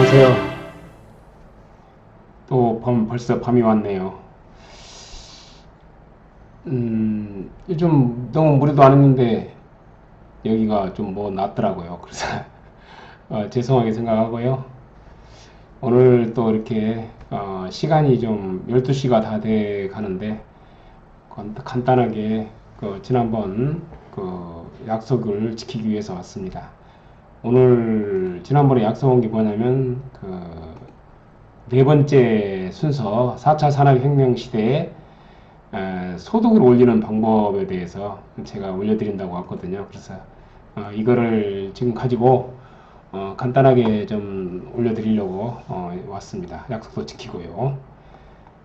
안녕하세요. 또 벌써 밤이 왔네요. 요즘 너무 무리도 안 했는데 여기가 좀 뭐 낫더라고요. 그래서 죄송하게 생각하고요. 오늘 또 이렇게 시간이 좀 12시가 다 돼 가는데 간단하게 지난번 약속을 지키기 위해서 왔습니다. 오늘 지난번에 약속한 게 뭐냐면 네 번째 순서 4차 산업혁명 시대에 소득을 올리는 방법에 대해서 제가 올려드린다고 했거든요. 그래서 이거를 지금 가지고 간단하게 좀 올려드리려고 왔습니다. 약속도 지키고요.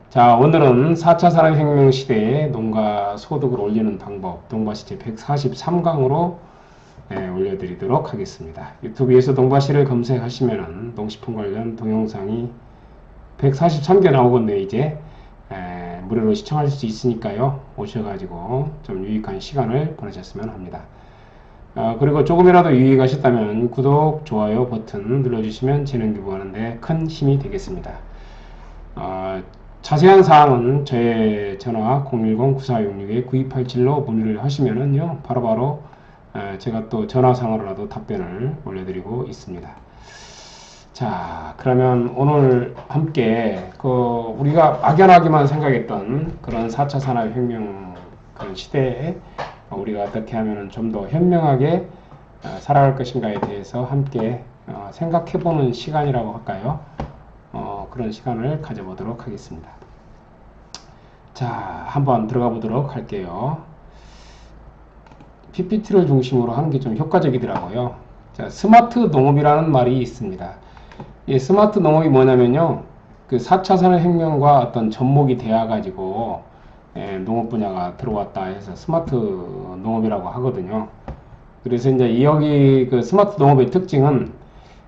자, 오늘은 4차 산업혁명 시대에 농가 소득을 올리는 방법, 농가시제 143강으로 올려드리도록 하겠습니다. 유튜브에서 농가시를 검색하시면은 농식품 관련 동영상이 143개 나오겠네요. 이제 무료로 시청할 수 있으니까요. 오셔가지고 좀 유익한 시간을 보내셨으면 합니다. 그리고 조금이라도 유익하셨다면 구독, 좋아요 버튼 눌러주시면 재능 기부하는데 큰 힘이 되겠습니다. 자세한 사항은 저의 전화 010-9466-9287로 문의를 하시면은요, 바로바로 제가 또 전화상으로라도 답변을 올려드리고 있습니다. 자, 그러면 오늘 함께 우리가 막연하게만 생각했던 그런 4차 산업혁명 그런 시대에 우리가 어떻게 하면 좀 더 현명하게 살아갈 것인가에 대해서 함께 생각해보는 시간이라고 할까요? 그런 시간을 가져보도록 하겠습니다. 자, 한번 들어가 보도록 할게요. PPT를 중심으로 하는 게 좀 효과적이더라고요. 자, 스마트 농업이라는 말이 있습니다. 이 스마트 농업이 뭐냐면요, 그 4차 산업혁명과 어떤 접목이 되어가지고 농업 분야가 들어왔다 해서 스마트 농업이라고 하거든요. 그래서 이제 여기 그 스마트 농업의 특징은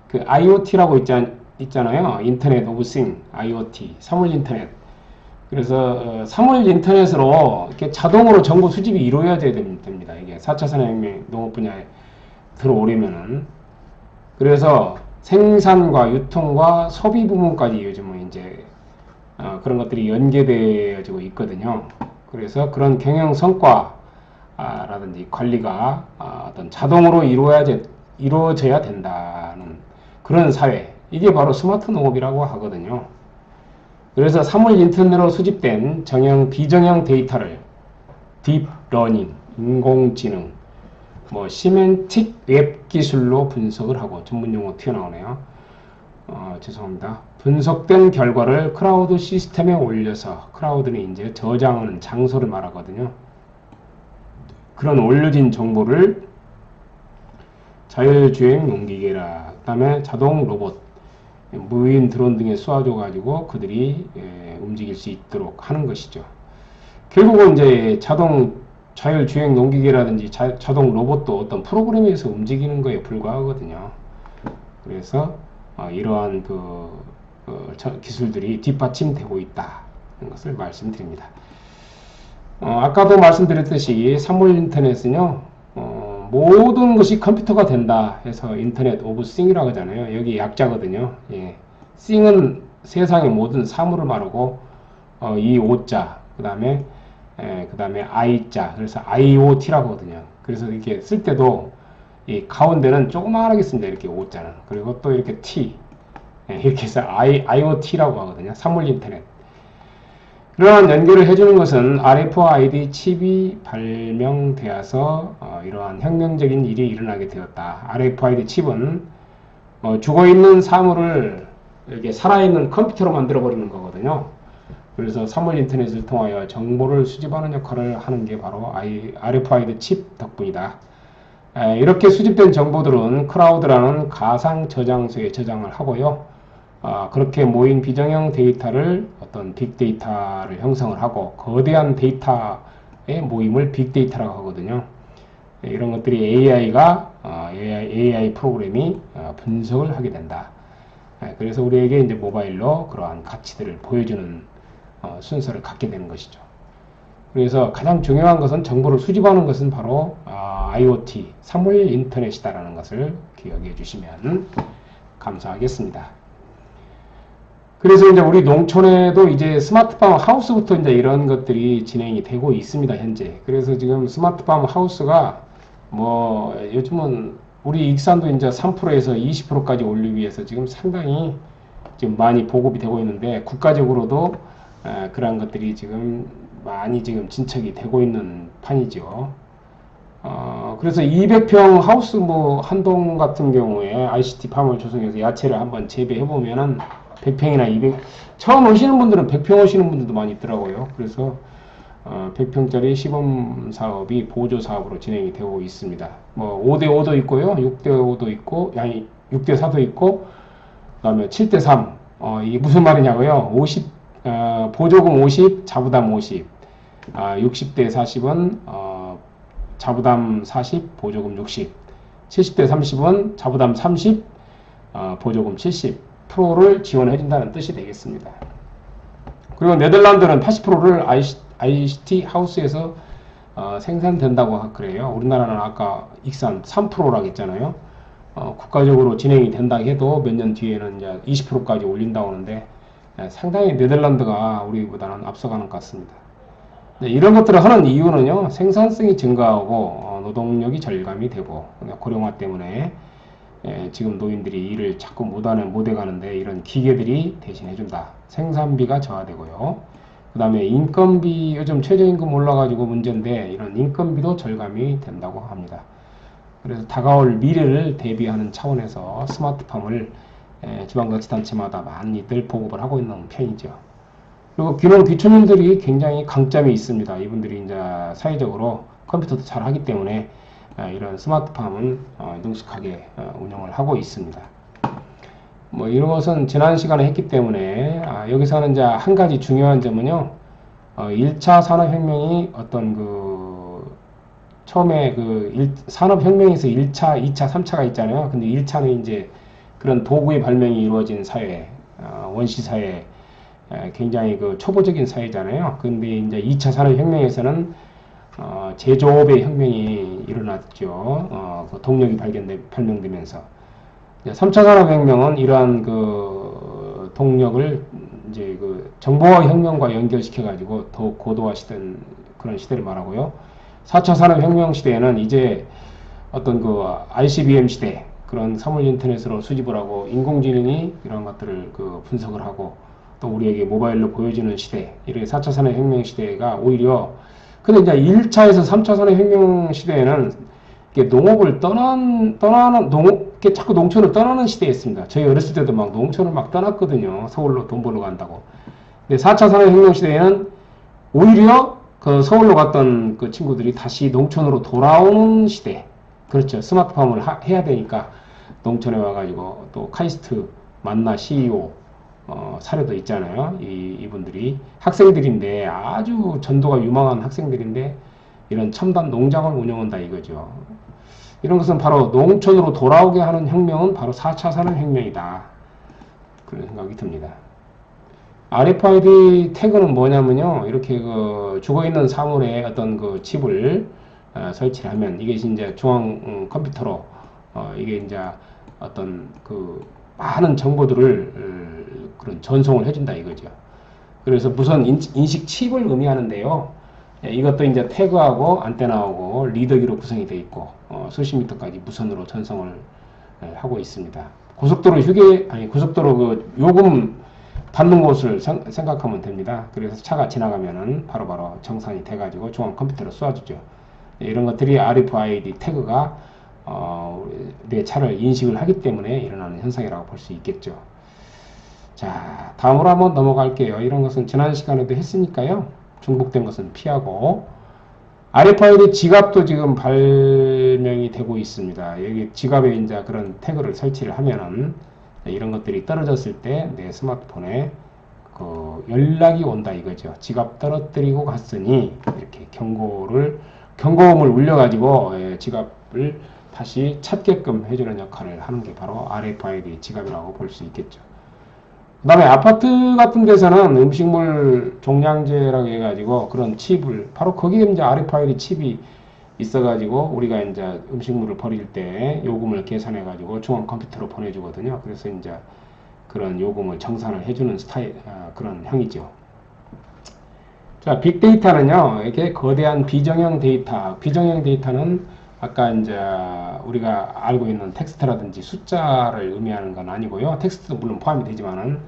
그 IoT라고 있잖아요. 인터넷 오브 싱, IoT, 사물 인터넷. 그래서 사물 인터넷으로 이렇게 자동으로 정보 수집이 이루어져야 됩니다. 이게 4차 산업혁명 농업 분야에 들어오려면은. 그래서 생산과 유통과 소비 부문까지 요즘은 이제 그런 것들이 연계되어지고 있거든요. 그래서 그런 경영 성과라든지 관리가 어떤 자동으로 이루어져야 된다는 그런 사회. 이게 바로 스마트 농업이라고 하거든요. 그래서 사물 인터넷으로 수집된 정형, 비정형 데이터를 딥러닝, 인공지능, 시멘틱 웹 기술로 분석을 하고, 전문 용어 튀어나오네요. 죄송합니다. 분석된 결과를 클라우드 시스템에 올려서, 크라우드는 이제 저장하는 장소를 말하거든요. 그런 올려진 정보를 자율주행 농기계라, 그 다음에 자동 로봇, 무인 드론 등에 쏘아줘가지고 그들이 움직일 수 있도록 하는 것이죠. 결국은 이제 자율주행 농기계라든지 자동 로봇도 어떤 프로그램에서 움직이는 거에 불과하거든요. 그래서 이러한 기술들이 뒷받침되고 있다는 것을 말씀드립니다. 아까도 말씀드렸듯이 사물 인터넷은요, 모든 것이 컴퓨터가 된다 해서 인터넷 오브 싱이라고 하잖아요. 여기 약자거든요. 예. 싱은 세상의 모든 사물을 말하고 이 오자 그 다음에 I자, 그래서 IoT라고 하거든요. 그래서 이렇게 쓸 때도 이 가운데는 조그마하게 씁니다. 이렇게 오자는. 그리고 또 이렇게 T, 이렇게 해서 IoT라고 하거든요. 사물 인터넷. 이러한 연결을 해주는 것은 RFID 칩이 발명되어서 이러한 혁명적인 일이 일어나게 되었다. RFID 칩은 죽어있는 사물을 이렇게 살아있는 컴퓨터로 만들어버리는 거거든요. 그래서 사물 인터넷을 통하여 정보를 수집하는 역할을 하는 게 바로 RFID 칩 덕분이다. 이렇게 수집된 정보들은 클라우드라는 가상 저장소에 저장을 하고요. 그렇게 모인 비정형 데이터를 어떤 빅데이터를 형성을 하고 거대한 데이터의 모임을 빅데이터라고 하거든요. 이런 것들이 AI 프로그램이 분석을 하게 된다. 그래서 우리에게 이제 모바일로 그러한 가치들을 보여주는 순서를 갖게 되는 것이죠. 그래서 가장 중요한 것은 정보를 수집하는 것은 바로 IoT, 사물 인터넷이다라는 것을 기억해 주시면 감사하겠습니다. 그래서 이제 우리 농촌에도 이제 스마트팜 하우스부터 이제 이런 것들이 진행이 되고 있습니다, 현재. 그래서 지금 스마트팜 하우스가 뭐 요즘은 우리 익산도 이제 3%에서 20%까지 올리기 위해서 지금 상당히 지금 많이 보급이 되고 있는데 국가적으로도 그러한 것들이 지금 많이 지금 진척이 되고 있는 판이죠. 그래서 200평 하우스 뭐 한동 같은 경우에 ICT 팜을 조성해서 야채를 한번 재배해 보면은 100평이나 200, 처음 오시는 분들은 100평 오시는 분들도 많이 있더라고요. 그래서 100평짜리 시범 사업이 보조 사업으로 진행이 되고 있습니다. 뭐 5대5도 있고요. 6대5도 있고, 아니 6대4도 있고, 그다음에 7대3. 이게 무슨 말이냐고요? 50 보조금 50, 자부담 50. 60대 40은 자부담 40, 보조금 60. 70대 30은 자부담 30, 보조금 70%를 지원해 준다는 뜻이 되겠습니다. 그리고 네덜란드는 80%를 ICT 하우스에서 생산된다고 그래요. 우리나라는 아까 익산 3%라고 했잖아요. 국가적으로 진행이 된다 해도 몇 년 뒤에는 이제 20%까지 올린다고 하는데 상당히 네덜란드가 우리보다는 앞서가는 것 같습니다. 네, 이런 것들을 하는 이유는요, 생산성이 증가하고 노동력이 절감이 되고 고령화 때문에 지금 노인들이 일을 자꾸 못해 가는데 이런 기계들이 대신해준다. 생산비가 저하되고요. 그 다음에 인건비, 요즘 최저임금 올라가지고 문제인데 이런 인건비도 절감이 된다고 합니다. 그래서 다가올 미래를 대비하는 차원에서 스마트팜을 지방자치단체마다 많이들 보급을 하고 있는 편이죠. 그리고 귀농 귀촌인들이 굉장히 강점이 있습니다. 이분들이 이제 사회적으로 컴퓨터도 잘 하기 때문에 이런 스마트팜은 능숙하게 운영을 하고 있습니다. 뭐 이런 것은 지난 시간에 했기 때문에 여기서는 이제 한 가지 중요한 점은요. 1차 산업혁명이 어떤 처음에 산업혁명에서 1차, 2차, 3차가 있잖아요. 근데 1차는 이제 그런 도구의 발명이 이루어진 사회, 원시사회, 굉장히 초보적인 사회잖아요. 근데 이제 2차 산업혁명에서는 제조업의 혁명이 일어났죠. 그 동력이 발명되면서. 3차 산업혁명은 이러한 동력을 이제 정보화 혁명과 연결시켜가지고 더욱 고도화시킨 그런 시대를 말하고요. 4차 산업혁명 시대에는 이제 어떤 ICBM 시대, 그런 사물 인터넷으로 수집을 하고 인공지능이 이런 것들을 분석을 하고 또 우리에게 모바일로 보여주는 시대, 이렇게 4차 산업혁명 시대가 오히려, 근데 이제 1차에서 3차 산업혁명 시대에는 농업을 자꾸 농촌을 떠나는 시대였습니다. 저희 어렸을 때도 막 농촌을 막 떠났거든요. 서울로 돈 벌러 간다고. 근데 4차 산업혁명 시대에는 오히려 서울로 갔던 친구들이 다시 농촌으로 돌아오는 시대. 그렇죠. 스마트팜을 해야 되니까 농촌에 와가지고 또 카이스트 만나 CEO 사례도 있잖아요. 이분들이 학생들인데 아주 전도가 유망한 학생들인데 이런 첨단 농장을 운영한다 이거죠. 이런 것은 바로 농촌으로 돌아오게 하는 혁명은 바로 4차 산업혁명이다. 그런 생각이 듭니다. RFID 태그는 뭐냐면요. 이렇게 죽어있는 사물에 어떤 칩을 설치를 하면 이게 이제 중앙 컴퓨터로 이게 이제 어떤 많은 정보들을 그런 전송을 해준다 이거죠. 그래서 무선 인식 칩을 의미하는데요. 이것도 이제 태그하고 안테나하고 리더기로 구성이 되어 있고 수십 미터까지 무선으로 전송을 하고 있습니다. 고속도로 요금 받는 곳을 생각하면 됩니다. 그래서 차가 지나가면은 바로바로 정산이 돼가지고 중앙 컴퓨터로 쏘아주죠. 이런 것들이 RFID 태그가 내 차를 인식을 하기 때문에 일어나는 현상이라고 볼 수 있겠죠. 자, 다음으로 한번 넘어갈게요. 이런 것은 지난 시간에도 했으니까요. 중복된 것은 피하고, RFID 지갑도 지금 발명이 되고 있습니다. 여기 지갑에 이제 그런 태그를 설치를 하면은 이런 것들이 떨어졌을 때 내 스마트폰에 연락이 온다 이거죠. 지갑 떨어뜨리고 갔으니 이렇게 경고음을 울려가지고 지갑을 다시 찾게끔 해주는 역할을 하는 게 바로 RFID 지갑이라고 볼 수 있겠죠. 그 다음에 아파트 같은 데서는 음식물 종량제라고 해가지고 그런 칩을, 바로 거기에 이제 RFID 칩이 있어가지고 우리가 이제 음식물을 버릴 때 요금을 계산해가지고 중앙 컴퓨터로 보내주거든요. 그래서 이제 그런 요금을 정산을 해주는 스타일, 그런 형이죠. 자, 빅데이터는요, 이게 거대한 비정형 데이터, 비정형 데이터는 아까 이제 우리가 알고 있는 텍스트라든지 숫자를 의미하는 건 아니고요. 텍스트도 물론 포함이 되지만은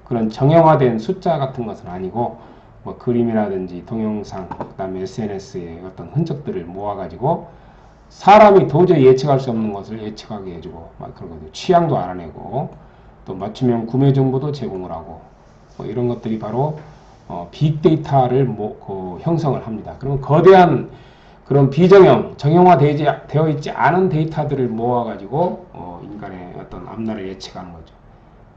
그런 정형화된 숫자 같은 것은 아니고, 뭐 그림이라든지 동영상, 그다음에 SNS의 어떤 흔적들을 모아가지고 사람이 도저히 예측할 수 없는 것을 예측하게 해주고, 막 그런 거죠. 취향도 알아내고, 또 맞춤형 구매 정보도 제공을 하고, 뭐 이런 것들이 바로 빅데이터를 형성을 합니다. 그러면 거대한 그런 비정형, 정형화되어 있지 않은 데이터들을 모아가지고 인간의 어떤 앞날을 예측하는 거죠.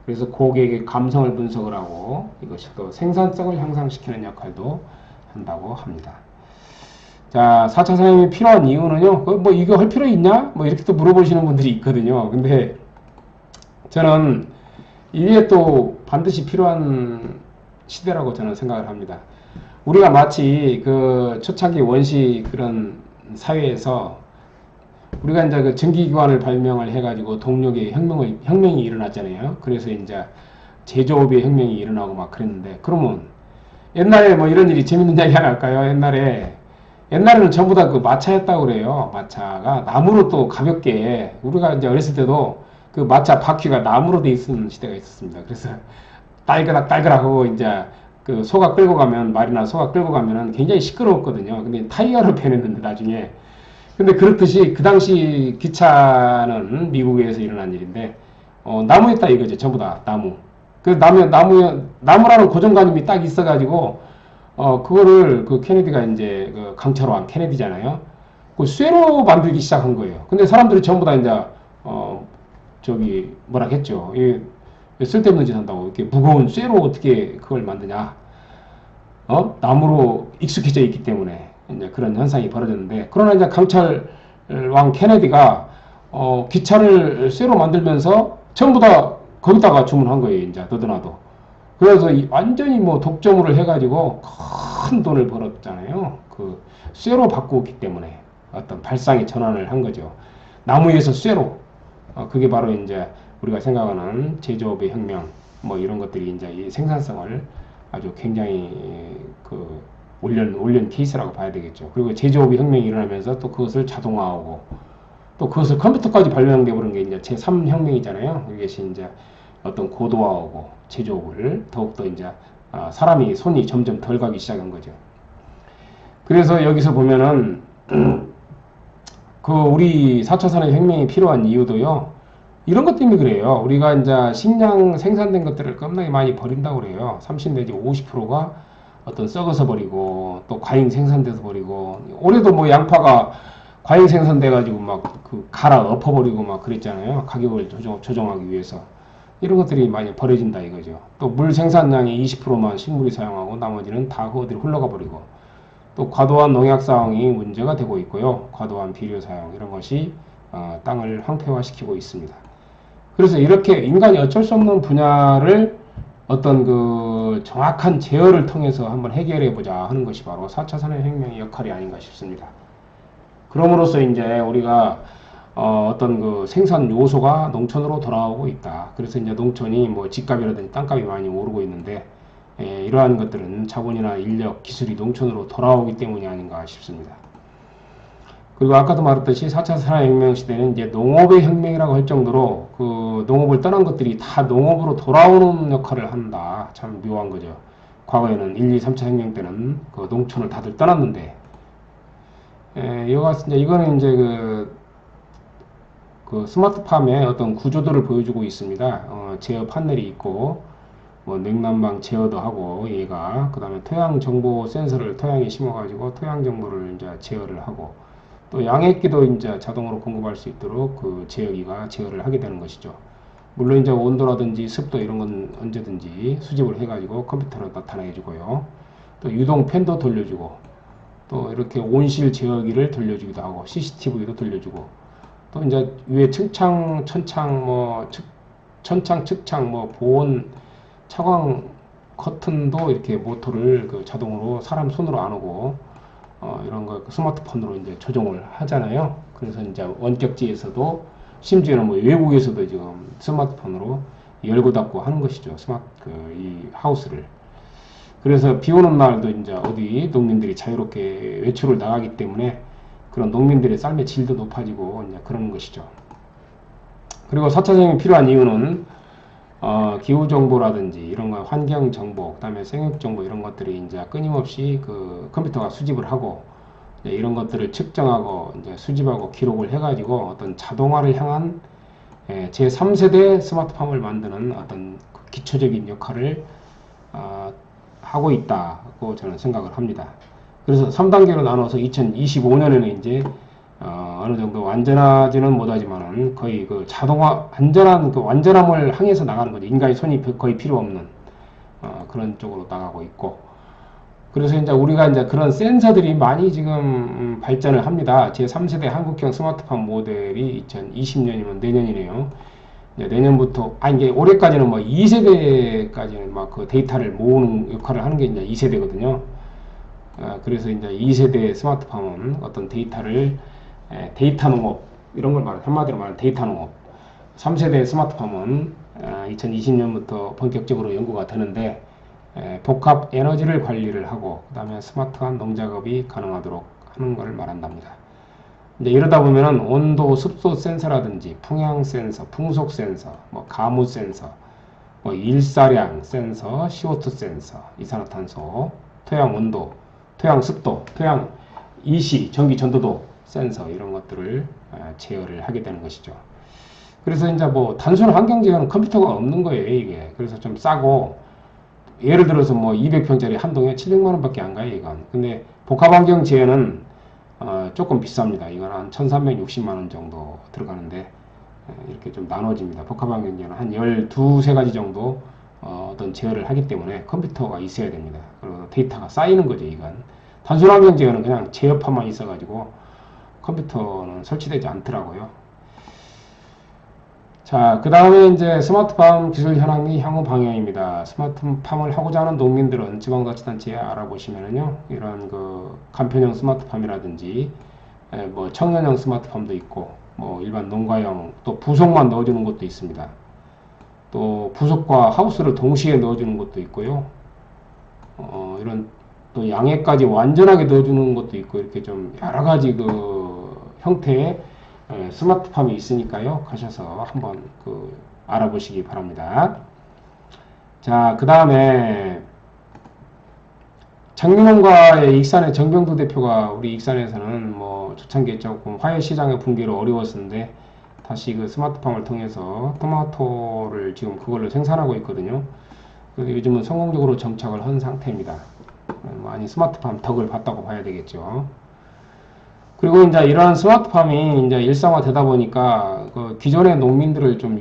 그래서 고객의 감성을 분석을 하고 이것이 또 생산성을 향상시키는 역할도 한다고 합니다. 자, 4차 산업이 필요한 이유는요, 뭐 이거 할 필요 있냐? 뭐 이렇게 또 물어보시는 분들이 있거든요. 근데 저는 이게 또 반드시 필요한 시대라고 저는 생각을 합니다. 우리가 마치 그 초창기 원시 그런 사회에서 우리가 이제 그 전기기관을 발명을 해가지고 동력의 혁명이 일어났잖아요. 그래서 이제 제조업의 혁명이 일어나고 막 그랬는데, 그러면 옛날에 뭐 이런 일이 재밌는 이야기 하나 할까요? 옛날에는 전부 다 그 마차였다고 그래요. 마차가 나무로 또 가볍게, 우리가 이제 어렸을 때도 그 마차 바퀴가 나무로 돼 있는 시대가 있었습니다. 그래서 딸그락하고 이제 그 소가 끌고 가면, 말이나 소가 끌고 가면은 굉장히 시끄러웠거든요. 근데 타이어를 배냈는데 나중에. 근데 그렇듯이 그 당시 기차는 미국에서 일어난 일인데, 나무였다 이거죠. 전부 다 나무. 그 나무라는 고정관념이 딱 있어가지고, 그거를 그 케네디가 이제 그 강철왕 케네디잖아요. 그 쇠로 만들기 시작한 거예요. 근데 사람들이 전부 다 이제, 저기 뭐라 했죠. 쓸데없는 짓 한다고. 이렇게 무거운 쇠로 어떻게 그걸 만드냐. 나무로 익숙해져 있기 때문에 이제 그런 현상이 벌어졌는데, 그러나 이제 강철 왕 케네디가 기차를 쇠로 만들면서 전부 다 거기다가 주문한 거예요. 이제 너도나도. 그래서 완전히 뭐 독점을 해가지고 큰 돈을 벌었잖아요. 그 쇠로 바꾸기 때문에 어떤 발상의 전환을 한 거죠. 나무에서 쇠로. 그게 바로 이제 우리가 생각하는 제조업의 혁명, 뭐 이런 것들이 이제 이 생산성을 아주 굉장히 그 올린 케이스라고 봐야 되겠죠. 그리고 제조업의 혁명이 일어나면서 또 그것을 자동화하고 또 그것을 컴퓨터까지 발명돼 버린 게 이제 제3혁명이잖아요. 이것이 이제 어떤 고도화하고 제조업을 더욱더 이제 사람이 손이 점점 덜 가기 시작한 거죠. 그래서 여기서 보면은 그 우리 4차 산업혁명이 필요한 이유도요. 이런 것 때문에 그래요. 우리가 이제 식량 생산된 것들을 겁나게 많이 버린다고 그래요. 30 내지 50%가 어떤 썩어서 버리고 또 과잉 생산돼서 버리고, 올해도 뭐 양파가 과잉 생산돼 가지고 막 그 갈아 엎어버리고 막 그랬잖아요. 가격을 조정하기 위해서. 이런 것들이 많이 버려진다 이거죠. 또 물 생산량의 20%만 식물이 사용하고 나머지는 다 어디로 흘러가 버리고, 또 과도한 농약 사용이 문제가 되고 있고요. 과도한 비료 사용, 이런 것이 땅을 황폐화시키고 있습니다. 그래서 이렇게 인간이 어쩔 수 없는 분야를 어떤 그 정확한 제어를 통해서 한번 해결해 보자 하는 것이 바로 4차 산업혁명의 역할이 아닌가 싶습니다. 그럼으로써 이제 우리가 어떤 그 생산 요소가 농촌으로 돌아오고 있다. 그래서 이제 농촌이 뭐 집값이라든지 땅값이 많이 오르고 있는데, 이러한 것들은 자본이나 인력, 기술이 농촌으로 돌아오기 때문이 아닌가 싶습니다. 그리고 아까도 말했듯이 4차 산업혁명 시대는 이제 농업의 혁명이라고 할 정도로 그 농업을 떠난 것들이 다 농업으로 돌아오는 역할을 한다. 참 묘한 거죠. 과거에는 1, 2, 3차 혁명 때는 그 농촌을 다들 떠났는데, 이거는 이제 그 스마트팜의 어떤 구조도를 보여주고 있습니다. 제어 판넬이 있고, 뭐 냉난방 제어도 하고, 얘가 그 다음에 토양 정보 센서를 토양에 심어가지고 토양 정보를 이제 제어를 하고, 또 양액기도 이제 자동으로 공급할 수 있도록 그 제어기가 제어를 하게 되는 것이죠. 물론 이제 온도라든지 습도 이런 건 언제든지 수집을 해가지고 컴퓨터로 나타내 주고요. 또 유동 팬도 돌려주고, 또 이렇게 온실 제어기를 돌려주기도 하고, CCTV도 돌려주고, 또 이제 위에 천창, 측창, 뭐 보온, 차광 커튼도 이렇게 모터를 그 자동으로 사람 손으로 안 오고, 이런 거 스마트폰으로 이제 조정을 하잖아요. 그래서 이제 원격지에서도, 심지어는 뭐 외국에서도 지금 스마트폰으로 열고 닫고 하는 것이죠. 이 하우스를. 그래서 비 오는 날도 이제 어디 농민들이 자유롭게 외출을 나가기 때문에 그런 농민들의 삶의 질도 높아지고 이제 그런 것이죠. 그리고 4차 산업이 필요한 이유는 기후 정보라든지 이런 거 환경 정보, 그다음에 생육 정보 이런 것들이 이제 끊임없이 그 컴퓨터가 수집을 하고 이런 것들을 측정하고 이제 수집하고 기록을 해가지고 어떤 자동화를 향한 제3세대 스마트팜을 만드는 어떤 그 기초적인 역할을 하고 있다고 저는 생각을 합니다. 그래서 3단계로 나눠서 2025년에는 이제 어느 정도 완전하지는 못하지만은 거의 그 자동화 안전한 그 완전함을 향해서 나가는 거죠. 인간의 손이 거의 필요 없는 그런 쪽으로 나가고 있고. 그래서 이제 우리가 이제 그런 센서들이 많이 지금 발전을 합니다. 제3세대 한국형 스마트팜 모델이 2020년이면 내년이네요. 내년부터, 이게 올해까지는 뭐 2세대까지는 막 그 데이터를 모으는 역할을 하는 게 이제 2세대거든요. 그래서 이제 2세대 스마트팜은 어떤 데이터를, 데이터 농업, 이런 걸 한마디로 말하면 데이터 농업. 3세대 스마트팜은 2020년부터 본격적으로 연구가 되는데, 복합 에너지를 관리를 하고, 그 다음에 스마트한 농작업이 가능하도록 하는 것을 말한답니다. 이제 이러다 보면은 온도, 습도 센서라든지 풍향 센서, 풍속 센서, 뭐 가무 센서, 뭐 일사량 센서, CO2 센서, 이산화탄소, 토양 온도, 토양 습도, 토양 이시, 전기 전도도 센서 이런 것들을 제어를 하게 되는 것이죠. 그래서 이제 뭐 단순 환경 제어는 컴퓨터가 없는 거예요, 이게. 그래서 좀 싸고 예를 들어서 뭐 200평짜리 한 동에 700만 원밖에 안 가요, 이건. 근데 복합 환경 제어는 조금 비쌉니다. 이건 한 1360만 원 정도 들어가는데 이렇게 좀 나눠집니다. 복합 환경 제어는 한 12~13가지 정도 어떤 제어를 하기 때문에 컴퓨터가 있어야 됩니다. 그리고 데이터가 쌓이는 거죠, 이건. 단순 환경 제어는 그냥 제어판만 있어가지고 컴퓨터는 설치되지 않더라고요. 자, 그 다음에 이제 스마트팜 기술 현황 및 향후 방향입니다. 스마트팜을 하고자 하는 농민들은 지방자치단체에 알아보시면은요, 이런 그 간편형 스마트팜이라든지, 뭐 청년형 스마트팜도 있고, 뭐 일반 농가형, 또 부속만 넣어주는 것도 있습니다. 또 부속과 하우스를 동시에 넣어주는 것도 있고요. 이런 또 양해까지 완전하게 넣어주는 것도 있고, 이렇게 좀 여러 가지 그 형태의 스마트팜이 있으니까요. 가셔서 한번 알아보시기 바랍니다. 자, 그 다음에 장민홍과의 익산의 정병두 대표가 우리 익산에서는 뭐 초창기에 조금 화훼 시장의 붕괴로 어려웠었는데 다시 그 스마트팜을 통해서 토마토를 지금 그걸로 생산하고 있거든요. 그래서 요즘은 성공적으로 정착을 한 상태입니다. 많이 스마트팜 덕을 봤다고 봐야 되겠죠. 그리고 이제 이런 스마트팜이 이제 일상화되다 보니까 그 기존의 농민들을 좀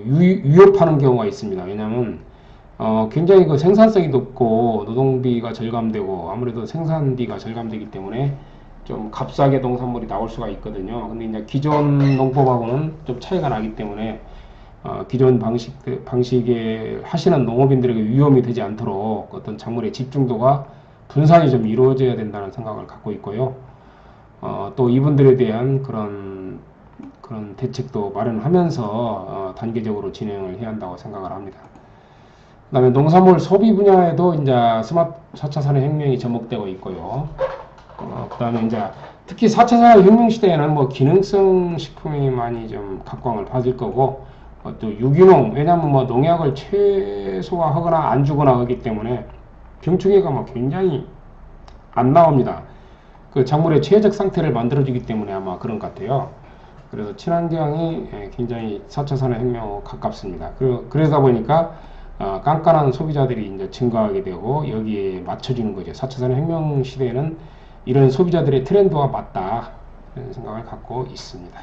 위협하는 경우가 있습니다. 왜냐하면 굉장히 그 생산성이 높고 노동비가 절감되고 아무래도 생산비가 절감되기 때문에 좀 값싸게 농산물이 나올 수가 있거든요. 근데 이제 기존 농법하고는 좀 차이가 나기 때문에 기존 방식에 하시는 농업인들에게 위험이 되지 않도록 어떤 작물의 집중도가 분산이 좀 이루어져야 된다는 생각을 갖고 있고요. 또 이분들에 대한 그런 대책도 마련하면서 단계적으로 진행을 해야 한다고 생각을 합니다. 그 다음에 농산물 소비 분야에도 이제 4차 산업혁명이 접목되고 있고요. 그 다음에 이제 특히 4차 산업혁명 시대에는 뭐 기능성 식품이 많이 좀 각광을 받을 거고, 또 유기농, 왜냐면 뭐 농약을 최소화하거나 안 주거나 하기 때문에 병충해가 뭐 굉장히 안 나옵니다. 그 작물의 최적 상태를 만들어주기 때문에 아마 그런 것 같아요. 그래서 친환경이 굉장히 4차 산업혁명하고 가깝습니다. 그러다 보니까 깐깐한 소비자들이 이제 증가하게 되고 여기에 맞춰지는 거죠. 4차 산업혁명 시대에는 이런 소비자들의 트렌드와 맞다 이런 생각을 갖고 있습니다.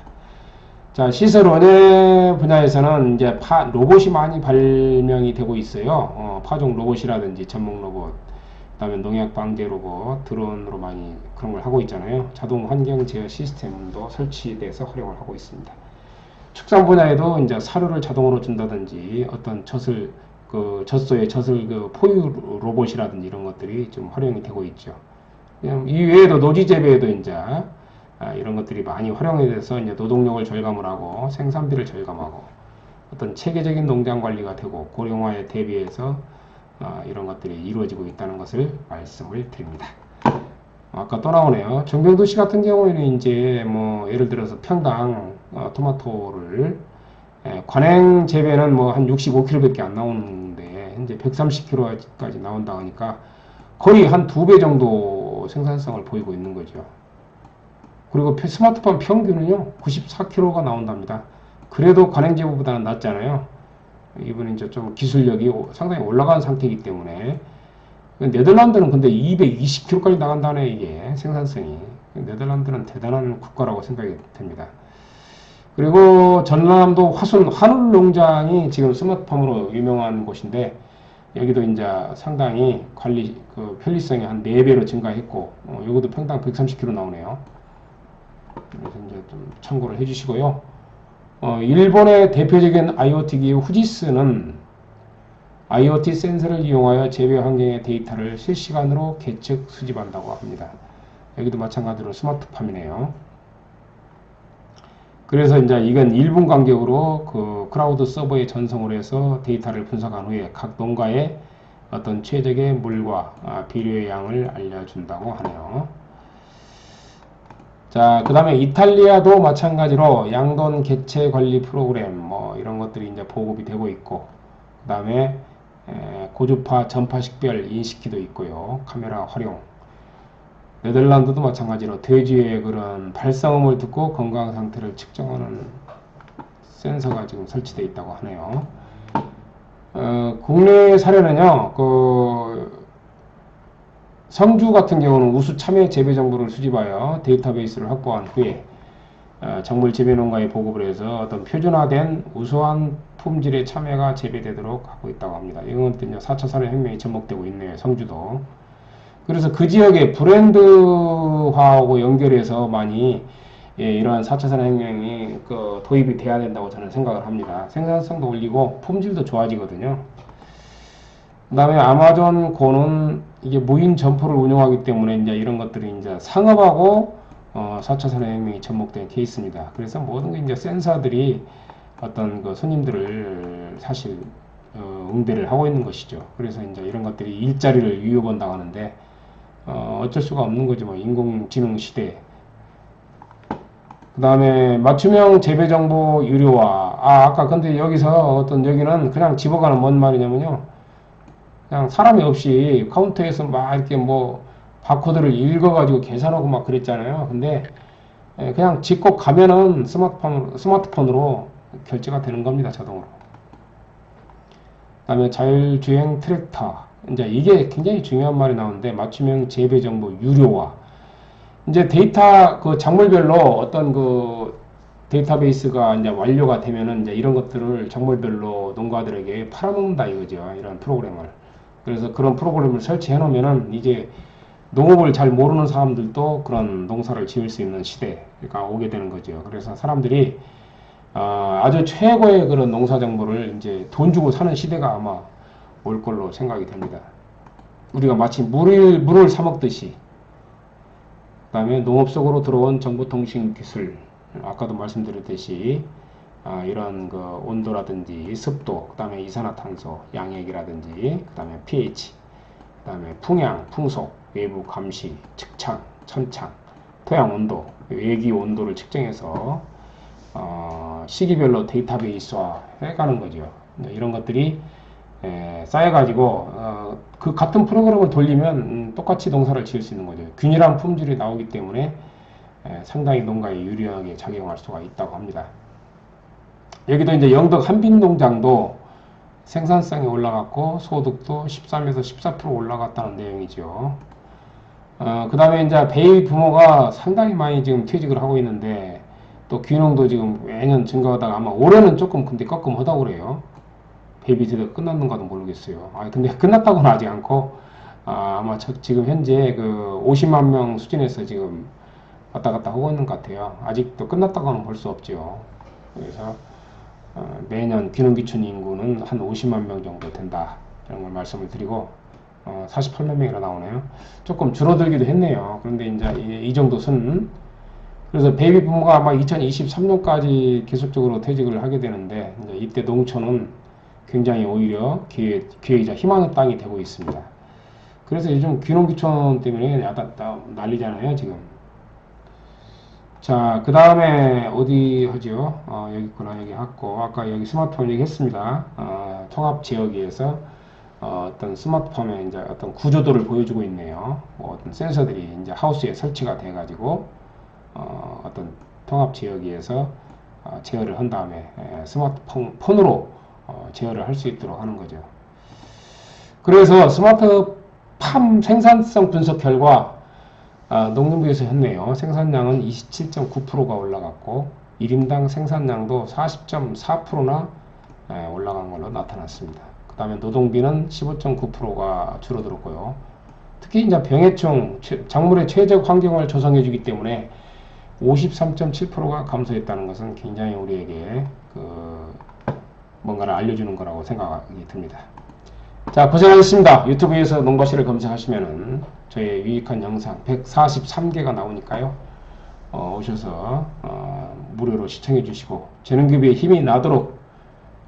자, 시설 원예 분야에서는 이제 로봇이 많이 발명이 되고 있어요. 파종 로봇이라든지 전목 로봇, 그다음에 농약 방제 로봇, 드론으로 많이 그런 걸 하고 있잖아요. 자동 환경 제어 시스템도 설치돼서 활용을 하고 있습니다. 축산 분야에도 이제 사료를 자동으로 준다든지 어떤 젖소의 포유 로봇이라든지 이런 것들이 좀 활용이 되고 있죠. 이 외에도 노지 재배에도 이제 이런 것들이 많이 활용이 돼서 이제 노동력을 절감을 하고 생산비를 절감하고 어떤 체계적인 농장 관리가 되고 고령화에 대비해서 이런 것들이 이루어지고 있다는 것을 말씀을 드립니다. 아까 또 나오네요. 정병도시 같은 경우에는 이제 뭐 예를 들어서 평당 토마토를 관행 재배는 뭐 한 65kg밖에 안 나오는데 현재 130kg까지 나온다 하니까 거의 한 2배 정도 생산성을 보이고 있는 거죠. 그리고 스마트팜 평균은요 94kg가 나온답니다. 그래도 관행 재배보다는 낫잖아요. 이분은 이제 좀 기술력이 상당히 올라간 상태이기 때문에 네덜란드는 근데 220kg까지 나간다네. 이게 생산성이 네덜란드는 대단한 국가라고 생각이 됩니다. 그리고 전라남도 화순 한울 농장이 지금 스마트팜으로 유명한 곳인데 여기도 이제 상당히 관리 편리성이 한 4배로 증가했고 여기도 평당 130kg 나오네요. 그래서 이제 좀 참고를 해주시고요. 일본의 대표적인 IoT 기업 후지스는 IoT 센서를 이용하여 재배 환경의 데이터를 실시간으로 계측 수집한다고 합니다. 여기도 마찬가지로 스마트팜이네요. 그래서 이제 이건 1분 간격으로 그 클라우드 서버에 전송을 해서 데이터를 분석한 후에 각 농가의 어떤 최적의 물과 비료의 양을 알려준다고 하네요. 자, 그 다음에 이탈리아도 마찬가지로 양돈 개체 관리 프로그램 뭐 이런 것들이 이제 보급이 되고 있고, 그 다음에 고주파 전파식별 인식기도 있고요. 카메라 활용. 네덜란드도 마찬가지로 돼지의 그런 발성음을 듣고 건강 상태를 측정하는 센서가 지금 설치되어 있다고 하네요. 국내 사례는요, 성주 같은 경우는 우수 참외 재배 정보를 수집하여 데이터베이스를 확보한 후에 작물 재배 농가에 보급을 해서 어떤 표준화된 우수한 품질의 참외가 재배되도록 하고 있다고 합니다. 이건 또 4차 산업혁명이 접목되고 있네요. 성주도. 그래서 그 지역의 브랜드화하고 연결해서 많이 이러한 4차 산업혁명이 도입이 돼야 된다고 저는 생각을 합니다. 생산성도 올리고 품질도 좋아지거든요. 그 다음에 아마존 고는 이게 무인 점포를 운영하기 때문에 이제 이런 것들이 이제 상업하고 4차 산업혁명이 접목된 케이스입니다. 그래서 모든 게 이제 센서들이 어떤 그 손님들을 사실 응대를 하고 있는 것이죠. 그래서 이제 이런 것들이 일자리를 위협한다고 하는데 어쩔 수가 없는 거죠. 뭐 인공지능 시대. 그 다음에 맞춤형 재배 정보 유료화. 아까 근데 여기서 여기는 그냥 집어가는 뭔 말이냐면요. 그냥 사람이 없이 카운터에서 막 이렇게 뭐 바코드를 읽어가지고 계산하고 막 그랬잖아요. 근데 그냥 짚고 가면은 스마트폰으로 결제가 되는 겁니다. 자동으로. 그 다음에 자율주행 트랙터. 이제 이게 굉장히 중요한 말이 나오는데 맞춤형 재배 정보 유료화. 이제 데이터 작물별로 어떤 데이터베이스가 이제 완료가 되면은 이제 이런 것들을 작물별로 농가들에게 팔아먹는다 이거죠. 이런 프로그램을. 그래서 그런 프로그램을 설치해 놓으면은 이제 농업을 잘 모르는 사람들도 그런 농사를 지을 수 있는 시대가 오게 되는 거죠. 그래서 사람들이 아주 최고의 그런 농사 정보를 이제 돈 주고 사는 시대가 아마 올 걸로 생각이 됩니다. 우리가 마치 물을 사 먹듯이. 그 다음에 농업 속으로 들어온 정보통신 기술, 아까도 말씀드렸듯이 이런 온도라든지 습도, 그 다음에 이산화탄소 양액이라든지, 그 다음에 pH, 그 다음에 풍향, 풍속, 외부 감시, 측창, 천창, 토양 온도, 외기 온도를 측정해서 시기별로 데이터베이스화 해가는 거죠. 이런 것들이 쌓여가지고 그 같은 프로그램을 돌리면 똑같이 농사를 지을 수 있는 거죠. 균일한 품질이 나오기 때문에 상당히 농가에 유리하게 작용할 수가 있다고 합니다. 여기도 이제 영덕 한빛 농장도 생산성이 올라갔고 소득도 13에서 14% 올라갔다는 내용이죠. 그 다음에 이제 베이 규모가 상당히 많이 지금 퇴직을 하고 있는데 또 귀농도 지금 매년 증가하다가 아마 올해는 조금 근데 꺾음하다고 그래요. 베이비 세대가 끝났는가도 모르겠어요. 근데 끝났다고는 하지 않고 아마 지금 현재 50만 명 수준에서 지금 왔다 갔다 하고 있는 것 같아요. 아직도 끝났다고는 볼 수 없죠. 그래서 매년 귀농귀촌 인구는 한 50만 명 정도 된다. 이런 걸 말씀을 드리고 48만 명이나 나오네요. 조금 줄어들기도 했네요. 그런데 이제 이 정도 선 그래서 베이비 부모가 아마 2023년까지 계속적으로 퇴직을 하게 되는데, 이제 이때 농촌은 굉장히 오히려 기회이자 희망의 땅이 되고 있습니다. 그래서 요즘 귀농귀촌 때문에 약간 난리잖아요, 지금. 자, 그 다음에 어디 하죠? 여기 있구나. 여기 했고, 아까 여기 스마트폰 얘기했습니다. 통합 지역에서 어떤 스마트폰의 이제 어떤 구조도를 보여주고 있네요. 뭐 어떤 센서들이 이제 하우스에 설치가 돼가지고 어떤 통합 지역에서 제어를 한 다음에 스마트폰으로 제어를 할 수 있도록 하는 거죠. 그래서 스마트팜 생산성 분석 결과 농림부에서 했네요. 생산량은 27.9%가 올라갔고 1인당 생산량도 40.4%나 올라간 걸로 나타났습니다. 그 다음에 노동비는 15.9%가 줄어들었고요. 특히 이제 병해충, 작물의 최적 환경을 조성해 주기 때문에 53.7%가 감소했다는 것은 굉장히 우리에게 뭔가를 알려주는 거라고 생각이 듭니다. 자, 고생하셨습니다. 유튜브에서 농가시를 검색하시면은 저의 유익한 영상 143개가 나오니까요. 오셔서 무료로 시청해 주시고 재능기부에 힘이 나도록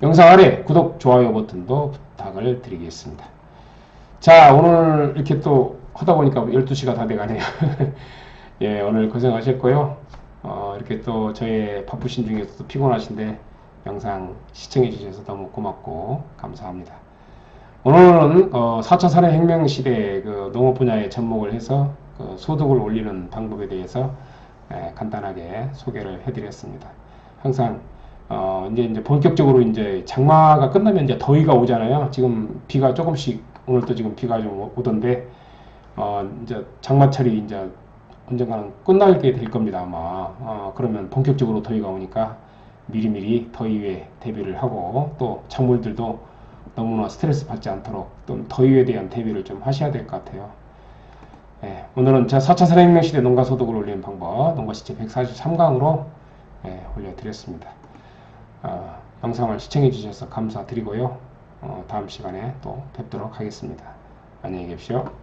영상 아래 구독, 좋아요 버튼도 부탁을 드리겠습니다. 자, 오늘 이렇게 또 하다 보니까 12시가 다 돼가네요. 예, 오늘 고생하셨고요. 이렇게 또 저의 바쁘신 중에서도 피곤하신데 영상 시청해 주셔서 너무 고맙고 감사합니다. 오늘은 4차 산업혁명 시대의 농업 분야에 접목을 해서 소득을 올리는 방법에 대해서 간단하게 소개를 해드렸습니다. 항상 이제 본격적으로 이제 장마가 끝나면 이제 더위가 오잖아요. 지금 비가 조금씩 오늘도 지금 비가 좀 오던데 이제 장마철이 이제 언젠가는 끝나게 될 겁니다 아마. 그러면 본격적으로 더위가 오니까 미리미리 더위에 대비를 하고 또 작물들도 너무나 스트레스 받지 않도록 또 더위에 대한 대비를 좀 하셔야 될 것 같아요. 예, 오늘은 제 4차 산업혁명 시대 농가 소득을 올리는 방법 농가시제 143강으로 올려드렸습니다. 영상을 시청해 주셔서 감사드리고요. 다음 시간에 또 뵙도록 하겠습니다. 안녕히 계십시오.